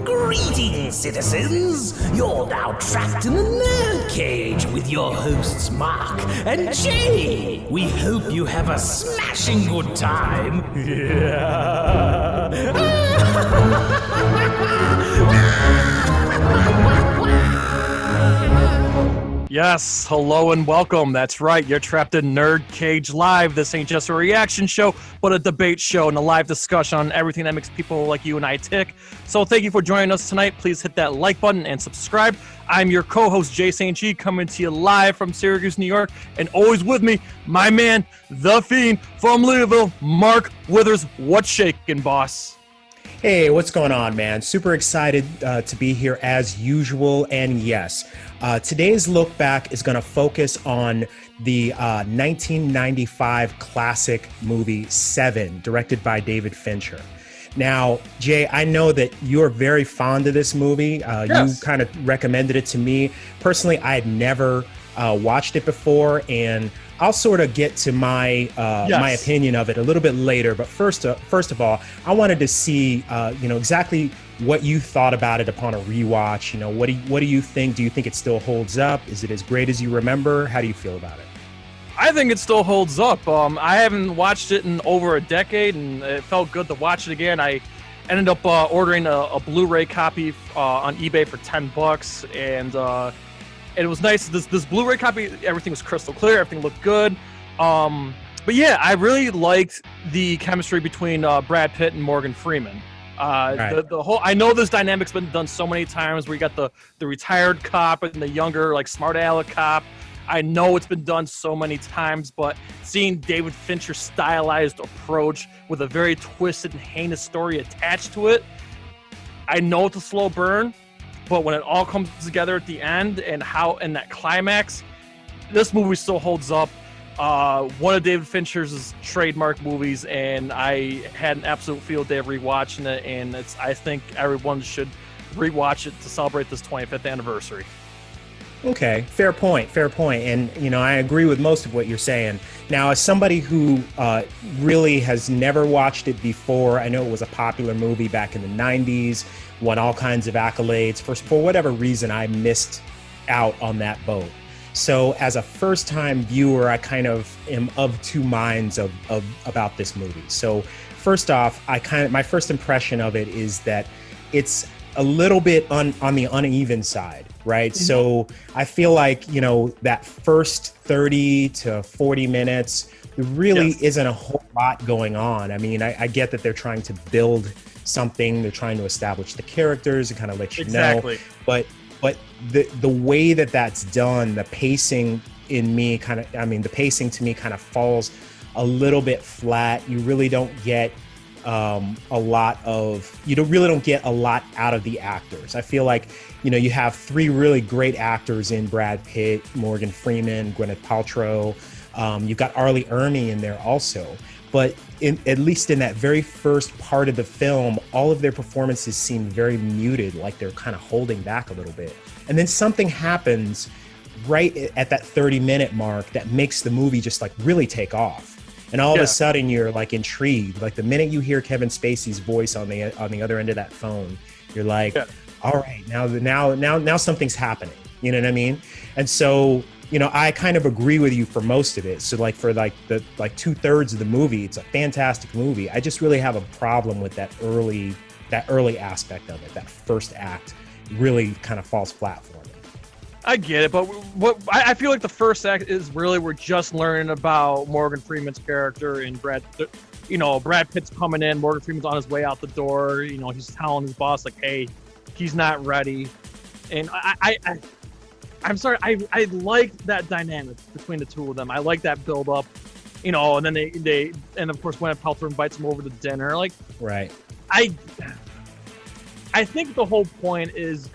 Greetings, citizens! You're now trapped in the NerdCage with your hosts Marq and Jay. We hope you have a smashing good time. Yes, hello and welcome. That's right, you're trapped in NerdCage Live. This ain't just a reaction show, but a debate show and a live discussion on everything that makes people like you and I tick. So thank you for joining us tonight. Please hit that like button and subscribe. I'm your co-host, Se7en, coming to you live from Syracuse, New York. And always with me, my man, the Fiend from Louisville, Marq Withers. What's shaking, boss? Hey, what's going on, man? Super excited to be here as usual. And yes, today's look back is going to focus on the 1995 classic movie Se7en, directed by David Fincher. Now, Jay, I know that you're very fond of this movie. Yes. You kind of recommended it to me. Personally, I had never watched it before, and I'll sort of get to my my opinion of it a little bit later. But first of all, I wanted to see exactly what you thought about it upon a rewatch. You know, what do you think? Do you think it still holds up? Is it as great as you remember? How do you feel about it? I think it still holds up. I haven't watched it in over a decade, and it felt good to watch it again. I ended up ordering a Blu-ray copy on eBay for $10, and it was nice. This Blu-ray copy, everything was crystal clear, everything looked good. But yeah, I really liked the chemistry between Brad Pitt and Morgan Freeman. Right. The whole, I know this dynamic's been done so many times where you got the retired cop and the younger, like, smart aleck cop. I know it's been done so many times, but seeing David Fincher's stylized approach with a very twisted and heinous story attached to it, I know it's a slow burn, but when it all comes together at the end and that climax, this movie still holds up. One of David Fincher's trademark movies, and I had an absolute field day of rewatching it, and I think everyone should rewatch it to celebrate this 25th anniversary. Okay, fair point. And, I agree with most of what you're saying. Now, as somebody who really has never watched it before, I know it was a popular movie back in the 90s, won all kinds of accolades. For whatever reason, I missed out on that boat. So as a first-time viewer, I kind of am of two minds about this movie. So first off, my first impression of it is that it's a little bit on the uneven side, right? Mm-hmm. So I feel like, that first 30 to 40 minutes, there really isn't a whole lot going on. I mean, I get that they're trying to build something, they're trying to establish the characters and kind of let you know. But the way that that's done, the pacing to me kind of falls a little bit flat. You really don't get really don't get a lot out of the actors. I feel like, you have three really great actors in Brad Pitt, Morgan Freeman, Gwyneth Paltrow. You've got Arlie Ermey in there also. But at least in that very first part of the film, all of their performances seem very muted, like they're kind of holding back a little bit. And then something happens right at that 30-minute mark that makes the movie just like really take off. And all of a sudden you're like intrigued. Like the minute you hear Kevin Spacey's voice on the other end of that phone, you're like, all right, now something's happening. You know what I mean? And so, I kind of agree with you for most of it. So like for the 2/3 of the movie, it's a fantastic movie. I just really have a problem with that early aspect of it. That first act really kind of falls flat for me. I get it, but I feel like the first act is really we're just learning about Morgan Freeman's character and Brad Pitt's coming in, Morgan Freeman's on his way out the door. He's telling his boss like, hey, he's not ready, and I'm sorry, I like that dynamic between the two of them. I like that build up, and then they and of course Gwyneth Paltrow invites him over to dinner. Like, right. I think the whole point is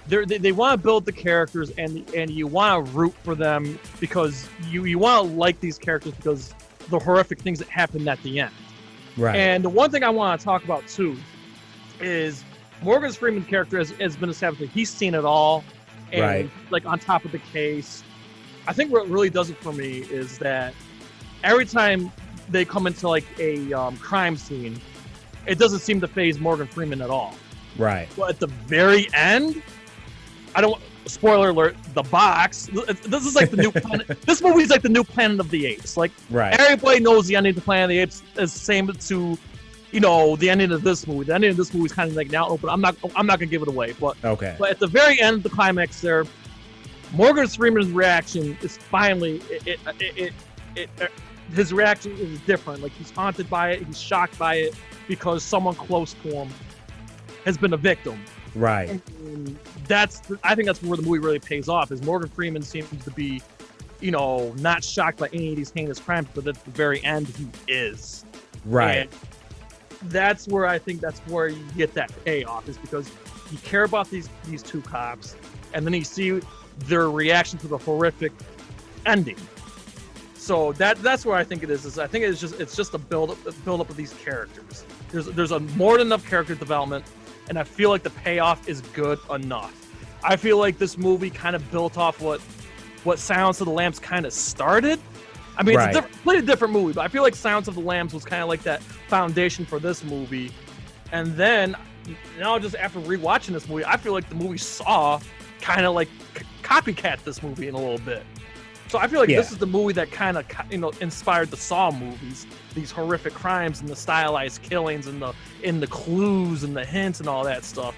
they want to build the characters and you want to root for them because you want to like these characters because the horrific things that happen at the end. Right. And the one thing I want to talk about too is Morgan Freeman's character has been established that he's seen it all and like on top of the case. I think what really does it for me is that every time they come into like a crime scene, it doesn't seem to phase Morgan Freeman at all. Right. But at the very end, I don't. Spoiler alert: the box. This is like the new planet. This movie's like the new Planet of the Apes. Like everybody knows the ending of the Planet of the Apes is the same to, the ending of this movie. The ending of this movie is kind of like now open. I'm not gonna give it away, but okay. But at the very end of the climax, there, Morgan Freeman's reaction is finally his reaction is different. Like he's haunted by it. He's shocked by it because someone close to him has been a victim. Right. And I think that's where the movie really pays off. Is Morgan Freeman seems to be, not shocked by any of these heinous crimes, but at the very end he is. Right. And that's where I think that's where you get that payoff, is because you care about these two cops, and then you see their reaction to the horrific ending. So that's where I think it is I think it's just a build up of these characters. There's a more than enough character development, and I feel like the payoff is good enough. I feel like this movie kind of built off what Silence of the Lambs kind of started. I mean, it's a completely different movie, but I feel like Silence of the Lambs was kind of like that foundation for this movie. And then, now just after rewatching this movie, I feel like the movie Saw kind of like copycat this movie in a little bit. So I feel like this is the movie that kind of inspired the Saw movies, these horrific crimes and the stylized killings and the clues and the hints and all that stuff.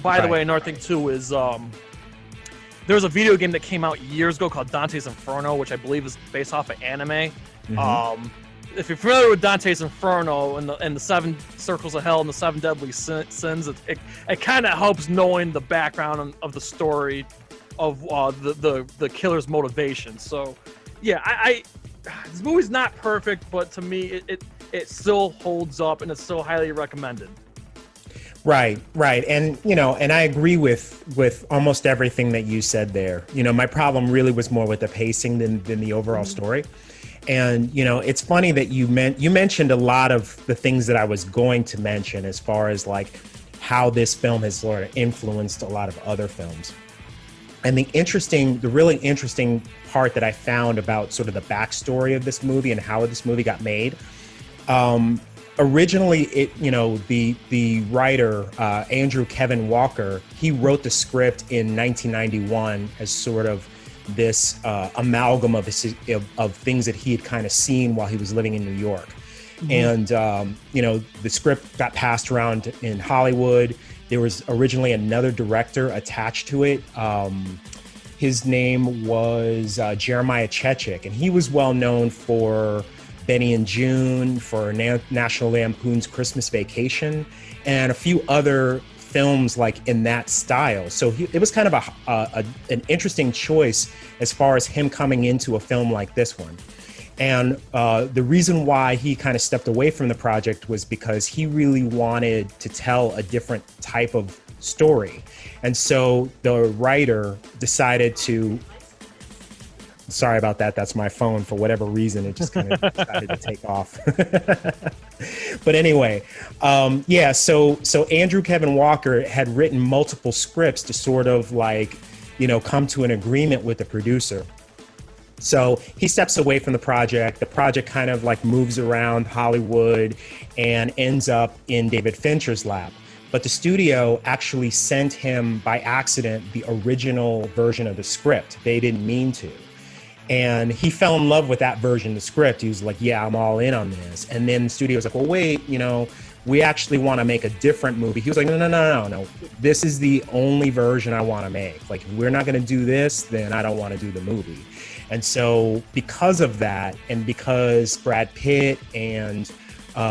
By the way, another thing too is there's a video game that came out years ago called Dante's Inferno, which I believe is based off of anime. Mm-hmm. If you're familiar with Dante's Inferno and the 7 Circles of Hell and the 7 Deadly Sins, it kind of helps knowing the background of the story of the killer's motivation. So yeah, this movie's not perfect, but to me it still holds up and it's still highly recommended. Right. And, and I agree with almost everything that you said there. My problem really was more with the pacing than the overall story. And, it's funny that you mentioned a lot of the things that I was going to mention as far as like how this film has sort of influenced a lot of other films. And the really interesting part that I found about sort of the backstory of this movie and how this movie got made, originally, the writer, Andrew Kevin Walker, he wrote the script in 1991 as sort of this amalgam of things that he had kind of seen while he was living in New York. Mm-hmm. And, the script got passed around in Hollywood. There was originally another director attached to it. His name was Jeremiah Chechik, and he was well known for Benny and June, for National Lampoon's Christmas Vacation, and a few other films like in that style. So it was kind of an interesting choice as far as him coming into a film like this one. And the reason why he kind of stepped away from the project was because he really wanted to tell a different type of story. And so the writer decided to, sorry about that, that's my phone. For whatever reason, it just kind of decided to take off. But anyway, so Andrew Kevin Walker had written multiple scripts to sort of like, come to an agreement with the producer. So he steps away from the project. The project kind of like moves around Hollywood and ends up in David Fincher's lap. But the studio actually sent him by accident the original version of the script. They didn't mean to. And he fell in love with that version of the script. He was like, yeah, I'm all in on this. And then the studio was like, well, wait, we actually want to make a different movie. He was like, no. This is the only version I want to make. Like, if we're not going to do this, then I don't want to do the movie. And so because of that, and because Brad Pitt and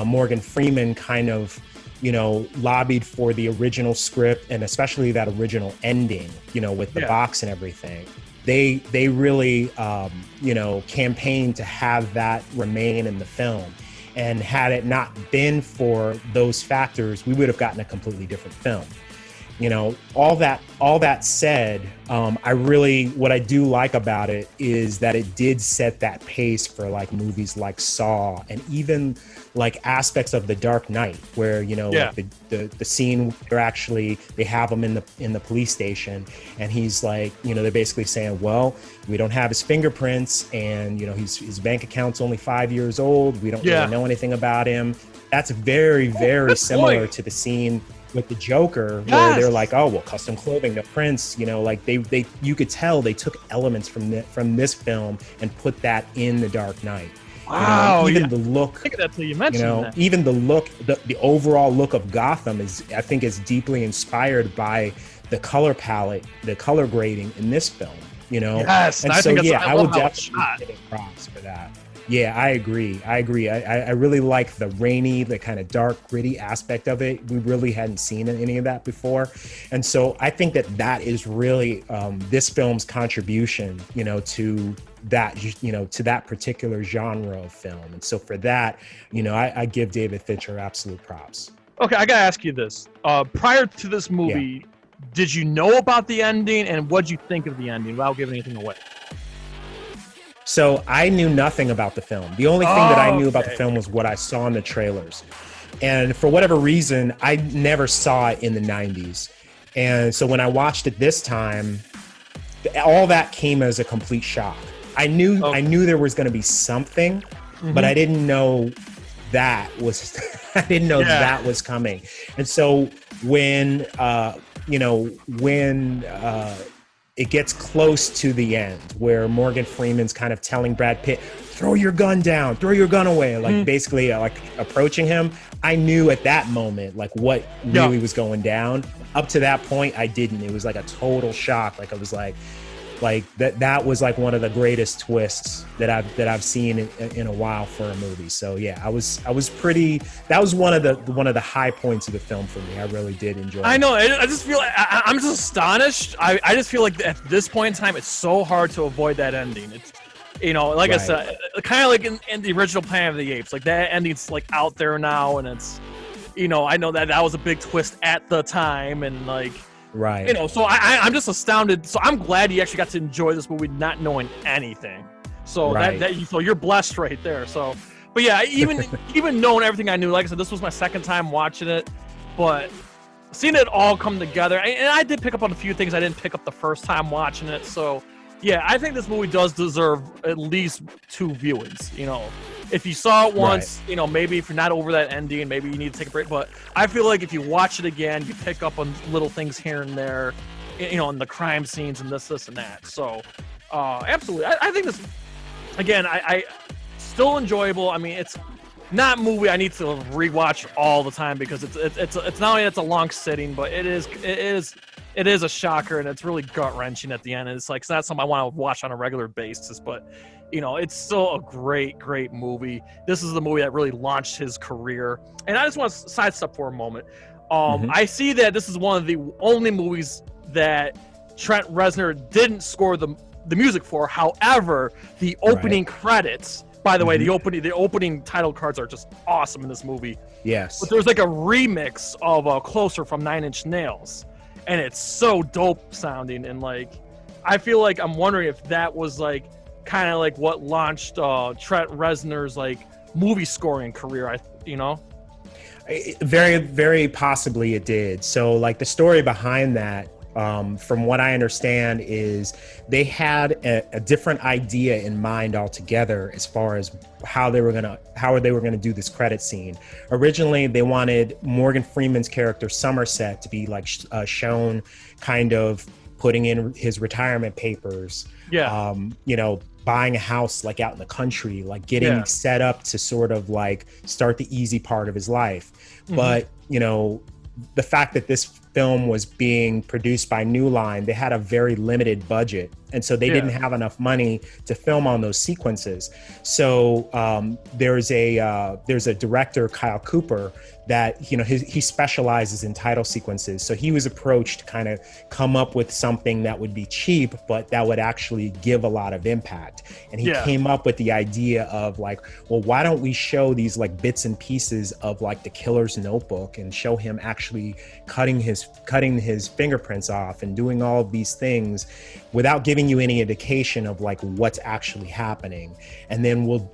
Morgan Freeman kind of, lobbied for the original script, and especially that original ending, with the box and everything, they really, campaigned to have that remain in the film. And had it not been for those factors, we would have gotten a completely different film. you know, all that said, what I do like about it is that it did set that pace for like movies like Saw, and even like aspects of The Dark Knight, where, you know, like the scene where they have him in the police station, and he's like, you know, they're basically saying, well, we don't have his fingerprints, and, you know, his bank account's only 5 years old. We don't really know anything about him. That's very, very similar to the scene with the Joker, where they're like, oh, well, custom clothing, the prints, you know, like you could tell they took elements from this film and put that in The Dark Knight. Wow, you know, even the look. I think that's what you mentioned. You know, that. Even the look, the overall look of Gotham I think is deeply inspired by the color palette, the color grading in this film. You know, yes, and I so think I would definitely give it props for that. Yeah, I agree. I really like the rainy, the kind of dark, gritty aspect of it. We really hadn't seen any of that before. And so I think that is really this film's contribution, you know, to that particular genre of film. And so for that, you know, I give David Fincher absolute props. Okay, I got to ask you this. Prior to this movie, did you know about the ending, and what'd you think of the ending without giving anything away? So I knew nothing about the film. The only thing that I knew about the film was what I saw in the trailers. And for whatever reason, I never saw it in the 90s. And so when I watched it this time, all that came as a complete shock. I knew there was going to be something, but I didn't know that was that was coming. And so when it gets close to the end, where Morgan Freeman's kind of telling Brad Pitt, throw your gun down, throw your gun away, like basically like approaching him. I knew at that moment like what really was going down. Up to that point, I didn't. It was like a total shock. Like I was like that was like one of the greatest twists that I've seen in a while for a movie. So yeah, I was pretty. That was one of the high points of the film for me. I really did enjoy it. I know. I just feel I'm just astonished. I just feel like at this point in time, it's so hard to avoid that ending. It's, you know, like I said, kind of like in the original Planet of the Apes, like that ending's like out there now, and it's, you know, I know that was a big twist at the time, and like. Right. You know, so I'm just astounded. So I'm glad you actually got to enjoy this movie not knowing anything. So so you're blessed right there. So, but yeah, even knowing everything I knew, like I said, this was my second time watching it, but seeing it all come together, and I did pick up on a few things I didn't pick up the first time watching it. So yeah, I think this movie does deserve at least 2 viewings. You know, if you saw it once, you know, maybe if you're not over that ending, maybe you need to take a break. But I feel like if you watch it again, you pick up on little things here and there, you know, in the crime scenes and this and that. So absolutely, I think this, again, I still enjoyable. I mean, it's not a movie I need to rewatch all the time, because it's not only it's a long sitting, but it is a shocker, and it's really gut wrenching at the end. And it's like, it's not something I want to watch on a regular basis, but you know, it's still a great movie. This is the movie that really launched his career. And I just want to sidestep for a moment. I see that this is one of the only movies that Trent Reznor didn't score the music for. However, the opening credits, by the way, the opening title cards are just awesome in this movie. Yes. But there's like a remix of Closer from 9 Inch Nails, and it's so dope sounding. And like, I feel like I'm wondering if that was like kind of like what launched Trent Reznor's like movie scoring career. You know, very, very possibly it did. So like the story behind that, from what I understand, is they had a different idea in mind altogether as far as how they were gonna do this credit scene. Originally, they wanted Morgan Freeman's character Somerset to be like shown kind of putting in his retirement papers. Yeah. You know, buying a house like out in the country, like getting set up to sort of like start the easy part of his life. But, you know, the fact that this film was being produced by New Line, they had a very limited budget. And so they didn't have enough money to film on those sequences. So there's a director, Kyle Cooper, that, you know, he specializes in title sequences. So he was approached to kind of come up with something that would be cheap, but that would actually give a lot of impact. And he came up with the idea of like, well, why don't we show these like bits and pieces of like the killer's notebook and show him actually cutting his fingerprints off and doing all of these things without giving you any indication of like what's actually happening. And then we'll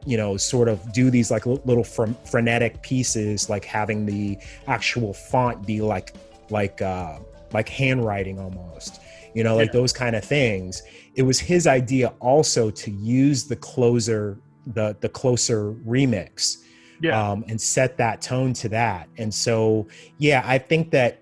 you know, sort of do these like little frenetic pieces, like having the actual font be like handwriting almost, you know, like those kind of things. It was his idea also to use the closer remix, and set that tone to that. And so, I think that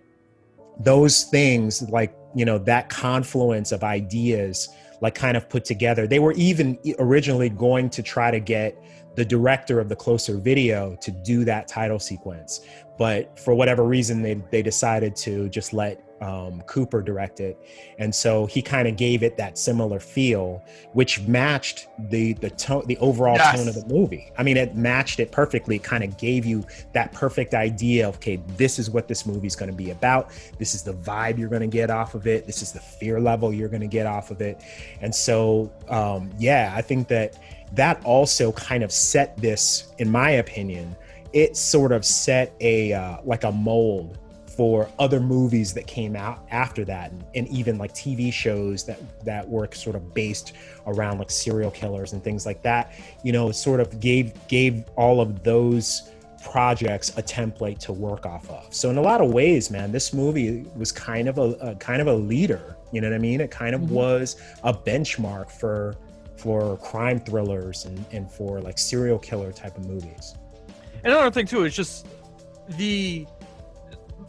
those things, like, you know, that confluence of ideas, like kind of put together. They were even originally going to try to get the director of the closer video to do that title sequence, but for whatever reason, they decided to just let Cooper direct it. And so he kind of gave it that similar feel, which matched the tone, the overall tone of the movie. I mean, it matched it perfectly. It kind of gave you that perfect idea of, okay, this is what this movie's going to be about. This is the vibe you're going to get off of it. This is the fear level you're going to get off of it. And so, I think that also kind of set this, in my opinion, it sort of set a mold for other movies that came out after that, and even like TV shows that were sort of based around like serial killers and things like that. You know, sort of gave all of those projects a template to work off of. So in a lot of ways, man, this movie was kind of a leader. You know what I mean? It kind of was a benchmark for crime thrillers and for like serial killer type of movies. And another thing too is just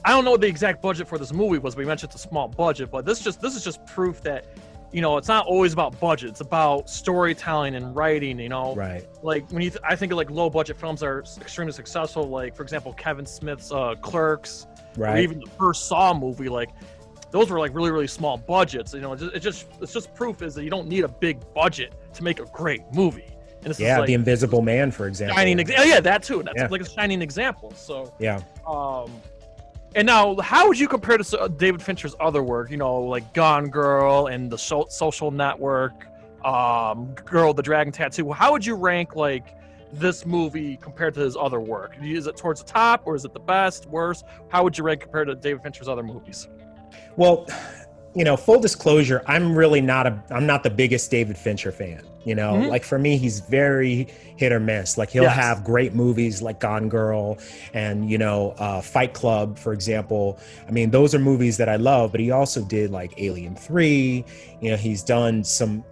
I don't know what the exact budget for this movie was, but you mentioned it's a small budget, but this is just proof that, you know, it's not always about budget. It's about storytelling and writing, you know? Right. Like when I think of like low budget films that are extremely successful, like for example, Kevin Smith's Clerks, right, or even the first Saw movie, like those were like really, really small budgets. You know, it's just proof is that you don't need a big budget to make a great movie. And this is like, The Invisible Man, for example. That too. That's like a shining example. So and now, how would you compare to David Fincher's other work? You know, like Gone Girl and The Social Network, Girl with the Dragon Tattoo. How would you rank like this movie compared to his other work? Is it towards the top, or is it the best, worst? How would you rank compared to David Fincher's other movies? Well, you know, full disclosure, I'm not the biggest David Fincher fan. You know, like for me, he's very hit or miss. Like he'll have great movies like Gone Girl and, you know, Fight Club, for example. I mean, those are movies that I love, but he also did like Alien 3. You know, he's done some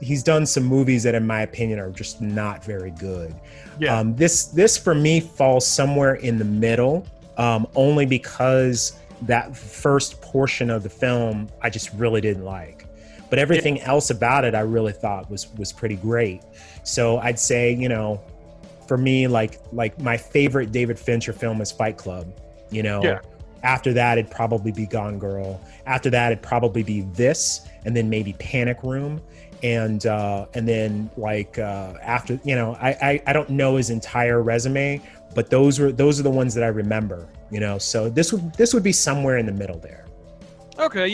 movies that in my opinion are just not very good. Yeah. This for me falls somewhere in the middle, only because that first portion of the film I just really didn't like. But everything else about it I really thought was pretty great. So I'd say, you know, for me, like my favorite David Fincher film is Fight Club. You know, after that it'd probably be Gone Girl. After that it'd probably be this, and then maybe Panic Room. And then like after, you know, I don't know his entire resume, but those are the ones that I remember. You know, so this would be somewhere in the middle there. Okay,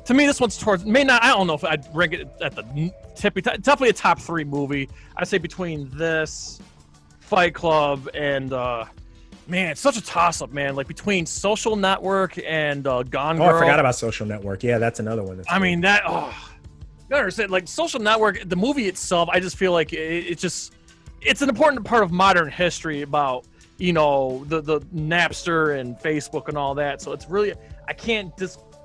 to me, this one's towards. I don't know if I'd rank it at the tippy. Definitely a top 3 movie. I'd say between this, Fight Club, and man, it's such a toss-up, man. Like between Social Network and Gone Girl. Oh, I forgot about Social Network. Yeah, that's another one. I mean that. Oh, you understand? Like Social Network, the movie itself, I just feel like it's an important part of modern history about, you know, the Napster and Facebook and all that. So it's really, I can't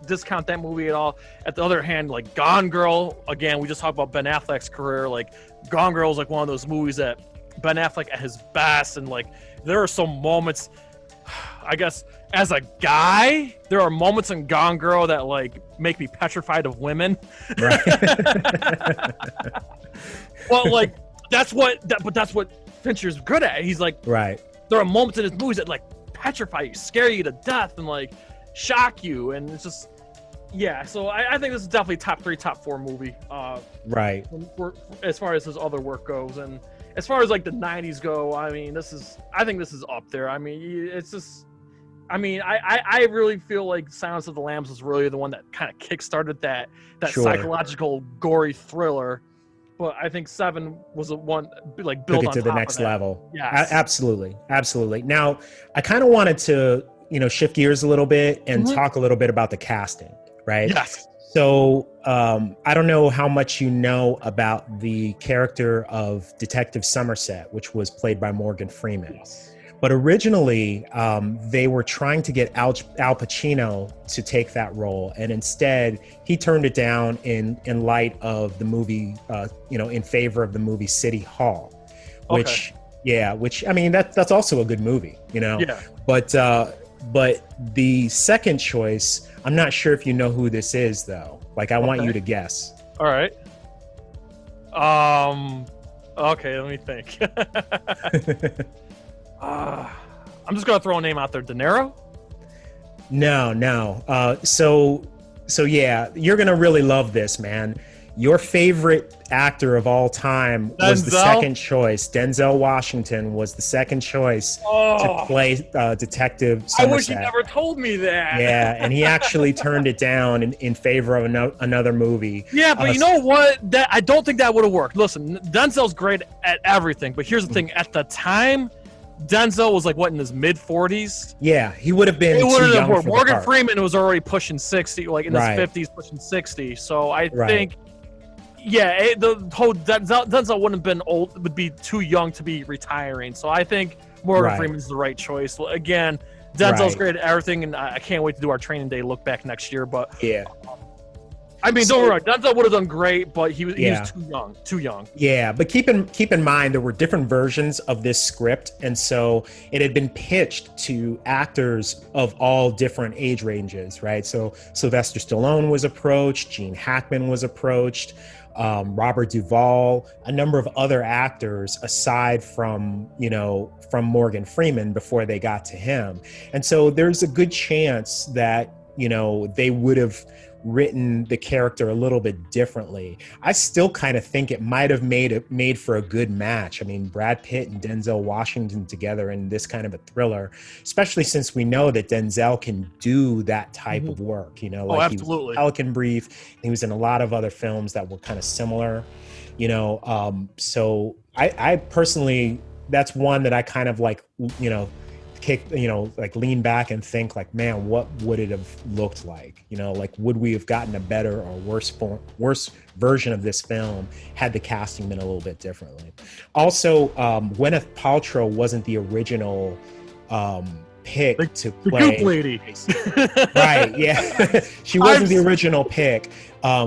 discount that movie at all. At the other hand, like Gone Girl, again, we just talked about Ben Affleck's career. Like Gone Girl is like one of those movies that Ben Affleck at his best, and like there are some moments, I guess as a guy, there are moments in Gone Girl that like make me petrified of women. Right. Well, like that's what Fincher's good at. He's like, right. There are moments in his movies that like petrify you, scare you to death, and like shock you, and it's just Yeah, so I think this is definitely top 3, top 4 movie. Right. As far as his other work goes, and as far as like the '90s go, I mean, I think this is up there. I mean, it's just, I mean, I really feel like Silence of the Lambs was really the one that kind of kickstarted that Sure. psychological gory thriller. But I think Seven was the one like built Took it on to the top next of that. level. Yes. Absolutely. Now, I kind of wanted to, shift gears a little bit and Mhm. talk a little bit about the casting, right? Yes. So I don't know how much you know about the character of Detective Somerset, which was played by Morgan Freeman. But originally, they were trying to get Al Pacino to take that role, and instead he turned it down in light of the movie, in favor of the movie City Hall, which, I mean that's also a good movie, Yeah. But the second choice, I'm not sure if you know who this is though. Like I want you to guess. All right. Okay, let me think. I'm just gonna throw a name out there. De Niro? No. So yeah, you're gonna really love this, man. Your favorite actor of all time was the second choice. Denzel Washington was the second choice to play Detective Somerset. I wish you never told me that. Yeah, and he actually turned it down in favor of another movie. Yeah, but you know what? That I don't think that would have worked. Listen, Denzel's great at everything, but here's the thing: at the time, Denzel was like in his mid 40s. Yeah, he would have been too young for the Morgan part. Freeman was already pushing 60, like in his 50s, pushing 60. So I think, the whole Denzel wouldn't have been old; would be too young to be retiring. So I think Morgan Freeman's the right choice. Well, again, Denzel's great at everything, and I can't wait to do our training day look back next year. But yeah. I mean, don't worry, Denzel would have done great, but he was too young. Yeah, but keep in mind there were different versions of this script, and so it had been pitched to actors of all different age ranges, right? So Sylvester Stallone was approached, Gene Hackman was approached, Robert Duvall, a number of other actors aside from Morgan Freeman before they got to him, and so there's a good chance that they would have written the character a little bit differently. I still kind of think it might have made for a good match. I mean, Brad Pitt and Denzel Washington together in this kind of a thriller, especially since we know that Denzel can do that type of work. Like absolutely. He was in Pelican Brief. He was in a lot of other films that were kind of similar. So I personally, that's one that I kind of like, lean back and think like, man, what would it have looked like? Like, would we have gotten a better or worse version of this film had the casting been a little bit differently? Also, Gwyneth Paltrow wasn't the original pick to play. The goop lady. Right, yeah. She wasn't the original pick.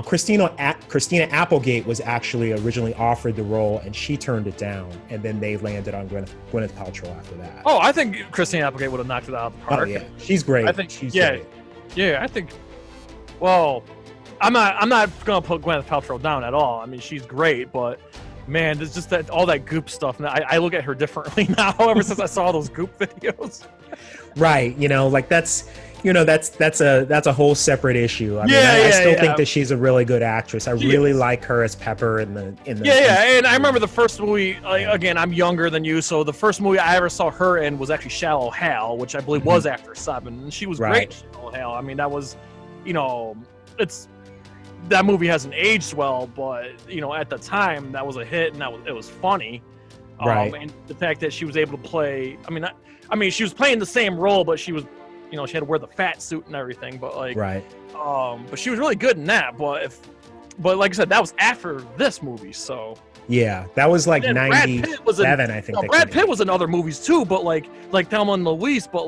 Christina Applegate was actually originally offered the role, and she turned it down, and then they landed on Gwyneth Paltrow after that. Oh, I think Christina Applegate would have knocked it out of the park. Oh, yeah. She's great. I think she's great. Yeah, I think. Well, I'm not gonna put Gwyneth Paltrow down at all. I mean, she's great, but man, there's just all that goop stuff. Now I look at her differently now. Ever since I saw those goop videos. Right, like that's a whole separate issue. I still think that she's a really good actress. I really like her as Pepper in the. And I remember the first movie. Again, I'm younger than you, so the first movie I ever saw her in was actually Shallow Hal, which I believe was after Seven, and she was great in Shallow Hal. I mean, that was, that movie hasn't aged well, but at the time that was a hit, and it was funny. And the fact that she was able to play, I mean, she was playing the same role, but she was, she had to wear the fat suit and everything. But but she was really good in that. But like I said, that was after this movie. So yeah, that was like 97, I think. Brad Pitt was in other movies too, but like Thelma and Louise. But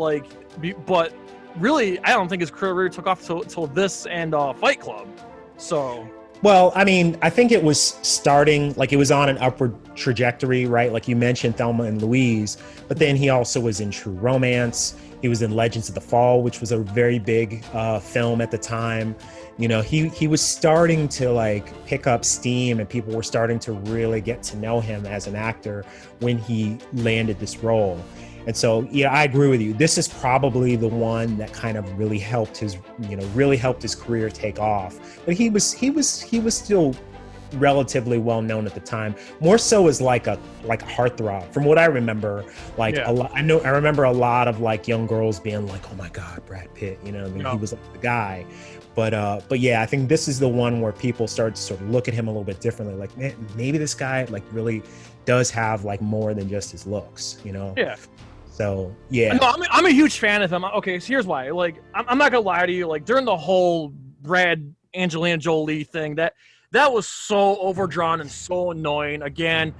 really, I don't think his career really took off till this and Fight Club. So. Well, I mean, I think it was starting, like it was on an upward trajectory, right? Like you mentioned Thelma and Louise, but then he also was in True Romance. He was in Legends of the Fall, which was a very big film at the time. He was starting to like pick up steam, and people were starting to really get to know him as an actor when he landed this role. And so, yeah, I agree with you. This is probably the one that kind of really helped his career take off. But he was still relatively well known at the time, more so as like a heartthrob from what I remember. Like I remember a lot of like young girls being like, oh my God, Brad Pitt, he was like the guy. But yeah, I think this is the one where people start to sort of look at him a little bit differently. Like, man, maybe this guy like really does have like more than just his looks, Yeah. So yeah. No, I'm a huge fan of him. Okay, so here's why. Like, I'm not gonna lie to you. Like, during the whole Brad Angelina Jolie thing, that was so overdrawn and so annoying. Again,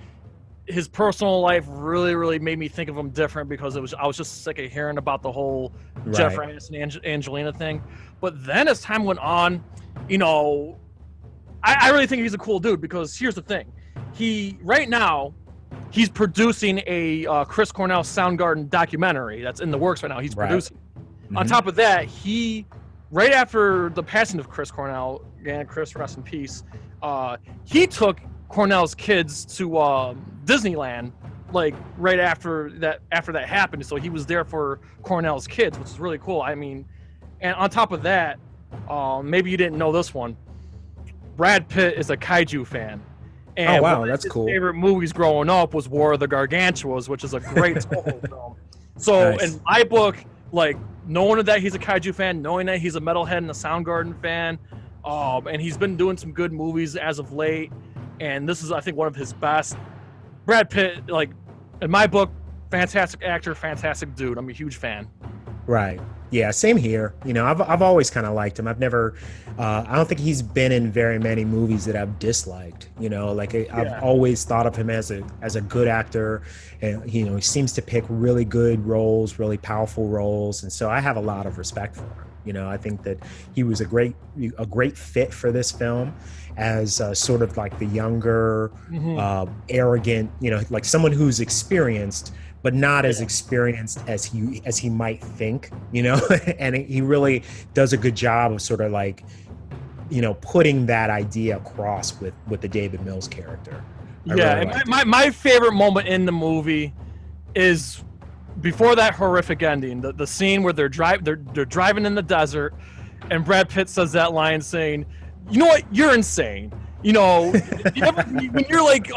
his personal life really, really made me think of him different because I was just sick of hearing about the whole Jennifer Aniston Angelina thing. But then as time went on, I really think he's a cool dude because here's the thing. He's producing a Chris Cornell Soundgarden documentary that's in the works right now. He's producing. Mm-hmm. On top of that, right after the passing of Chris Cornell, and Chris, rest in peace, he took Cornell's kids to Disneyland, like right after that happened. So he was there for Cornell's kids, which is really cool. I mean, and on top of that, maybe you didn't know this one. Brad Pitt is a kaiju fan. And oh wow, that's cool. His favorite movies growing up was War of the Gargantuas, which is a great Toho film. So nice. In my book, like knowing that he's a kaiju fan, knowing that he's a metalhead and a Soundgarden fan, and he's been doing some good movies as of late, and this is I think one of his best. Brad Pitt, like in my book, fantastic actor, fantastic dude. I'm a huge fan. Right. Yeah, same here. I've always kind of liked him. I've never, I don't think he's been in very many movies that I've disliked. I've always thought of him as a good actor, and he seems to pick really good roles, really powerful roles, and so I have a lot of respect for him. I think that he was a great fit for this film as sort of like the younger, arrogant, like someone who's experienced, but not as experienced as he might think, and he really does a good job of sort of like, putting that idea across with the David Mills character. My favorite moment in the movie is before that horrific ending, the scene where they're driving in the desert, and Brad Pitt says that line saying, "You know what? You're insane." When you're like,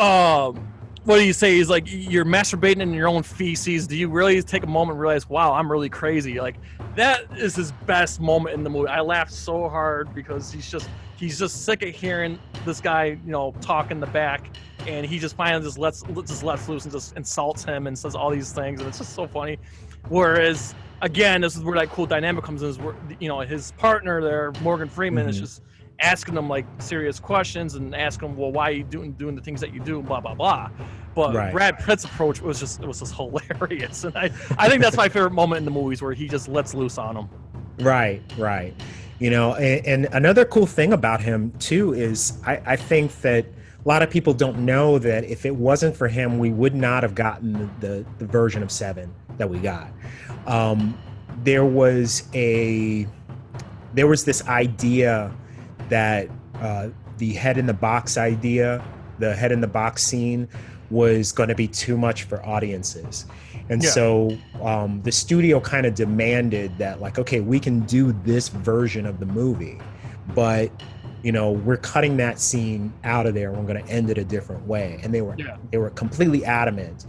what do you say? He's like, you're masturbating in your own feces. Do you really take a moment and realize, wow, I'm really crazy? Like, that is his best moment in the movie. I laughed so hard because he's just sick of hearing this guy, talk in the back, and he just finally just lets loose and just insults him and says all these things, and it's just so funny. Whereas, again, this is where that cool dynamic comes in, is where, his partner there, Morgan Freeman, is just asking them like serious questions and asking them, well, why are you doing the things that you do, blah blah blah. But Brad Pitt's approach was just hilarious, and I think that's my favorite moment in the movies, where he just lets loose on them. Right. And another cool thing about him too is I think that a lot of people don't know that if it wasn't for him, we would not have gotten the version of Se7en that we got. There was this idea that the head in the box scene was going to be too much for audiences. And so the studio kind of demanded that, like, okay, we can do this version of the movie, but we're cutting that scene out of there. We're going to end it a different way. And they were completely adamant.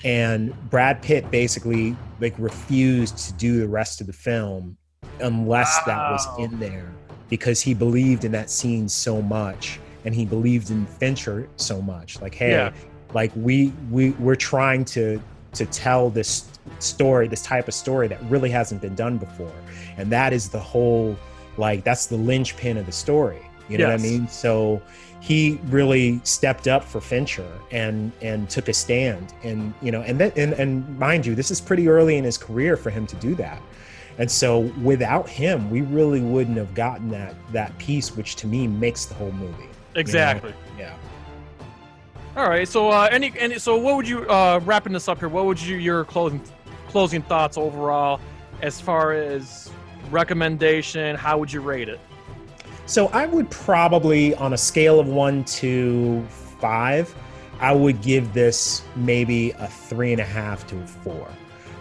And Brad Pitt basically like refused to do the rest of the film unless that was in there, because he believed in that scene so much, and he believed in Fincher so much. Like, hey, like we're trying to tell this story, this type of story that really hasn't been done before, and that is the whole, like, that's the linchpin of the story. You know what I mean? So he really stepped up for Fincher and took a stand, and and mind you, this is pretty early in his career for him to do that. And so without him, we really wouldn't have gotten that piece, which to me makes the whole movie. Exactly. Yeah. All right. So so what would you, wrapping this up here, what would your closing thoughts overall as far as recommendation? How would you rate it? So I would probably, on a scale of 1 to 5, I would give this maybe a 3.5 to a 4.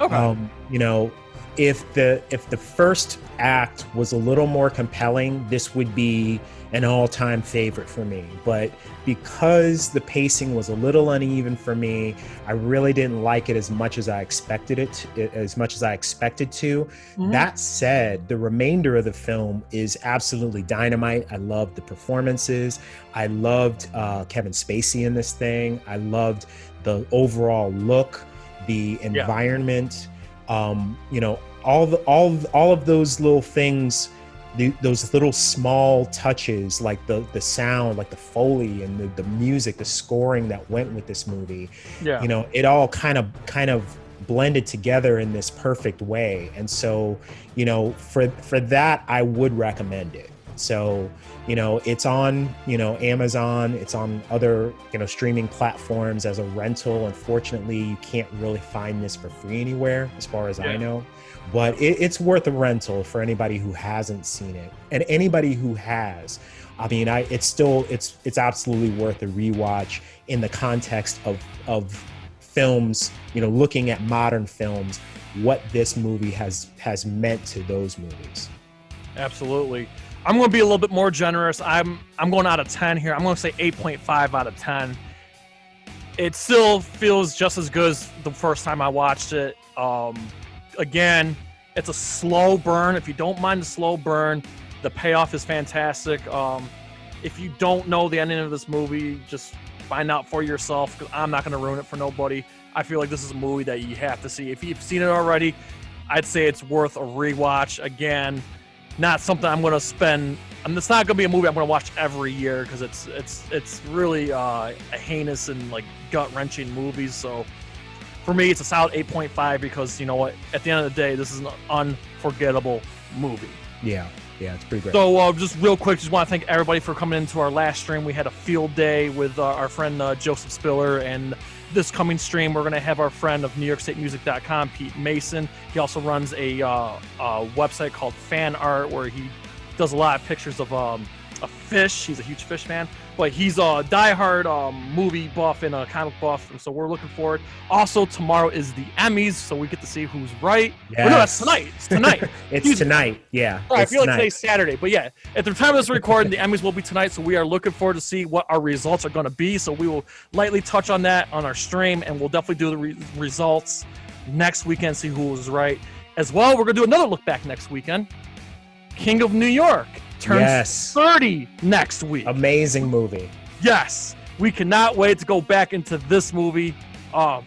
Okay. You know, if the first act was a little more compelling, this would be an all-time favorite for me. But because the pacing was a little uneven for me, I really didn't like it as much as I expected to. Mm-hmm. That said, the remainder of the film is absolutely dynamite. I loved the performances. I loved Kevin Spacey in this thing. I loved the overall look, the environment. You know, all of those little things, those little small touches, like the sound, like the Foley and the music, the scoring that went with this movie. Yeah. You know, it all kind of blended together in this perfect way. And so, you know, for that, I would recommend it. So, you know, it's on, you know, Amazon, it's on other, you know, streaming platforms as a rental. Unfortunately, you can't really find this for free anywhere, as far as I know. But it's worth a rental for anybody who hasn't seen it, and anybody who has. I mean, it's absolutely worth a rewatch in the context of films. You know, looking at modern films, what this movie has meant to those movies. Absolutely. I'm going to be a little bit more generous. I'm going out of 10 here. I'm going to say 8.5 out of 10. It still feels just as good as the first time I watched it. Again, it's a slow burn. If you don't mind the slow burn, the payoff is fantastic. If you don't know the ending of this movie, just find out for yourself, because I'm not going to ruin it for nobody. I feel like this is a movie that you have to see. If you've seen it already, I'd say it's worth a rewatch. Again, not something I'm going to spend. It's not going to be a movie I'm going to watch every year, because it's really a heinous and like gut-wrenching movie. So for me, it's a solid 8.5, because you know what? At the end of the day, this is an unforgettable movie. Yeah, it's pretty great. So just real quick, just want to thank everybody for coming into our last stream. We had a field day with our friend Joseph Spiller, and this coming stream, we're going to have our friend of NewYorkStateMusic.com, Pete Mason. He also runs a website called Fan Art, where he does a lot of pictures of a fish. He's a huge fish fan, but he's a diehard movie buff and a comic buff, and so we're looking forward. Also, tomorrow is the Emmys, so we get to see who's right. Yes. Well, no, that's tonight. It's tonight. It's tonight. Yeah. I feel like today's Saturday, but yeah, at the time of this recording, the Emmys will be tonight, so we are looking forward to see what our results are going to be. So we will lightly touch on that on our stream, and we'll definitely do the results next weekend, see who was right. As well, we're going to do another look back next weekend. King of New York turns 30 next week. Amazing movie. Yes, we cannot wait to go back into this movie.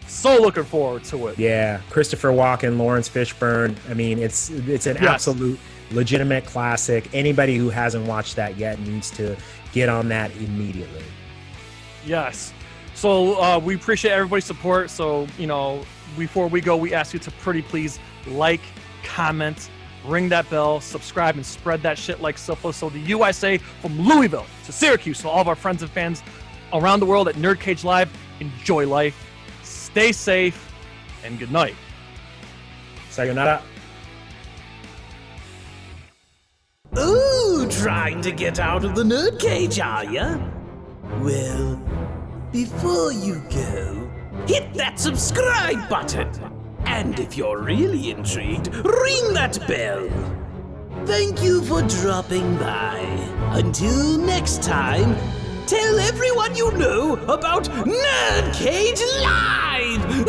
So looking forward to it. Yeah, Christopher Walken, Lawrence Fishburne. I mean, it's an absolute legitimate classic. Anybody who hasn't watched that yet needs to get on that immediately. Yes. So we appreciate everybody's support. So, you know, before we go, we ask you to pretty please like, comment, ring that bell, subscribe, and spread that shit like syphilis. So to you, I say, from Louisville to Syracuse, to all of our friends and fans around the world at NerdCage Live, enjoy life, stay safe, and good night. Sayonara. Ooh, trying to get out of the NerdCage, are ya? Well, before you go, hit that subscribe button. And if you're really intrigued, ring that bell. Thank you for dropping by. Until next time, tell everyone you know about NerdCage Live!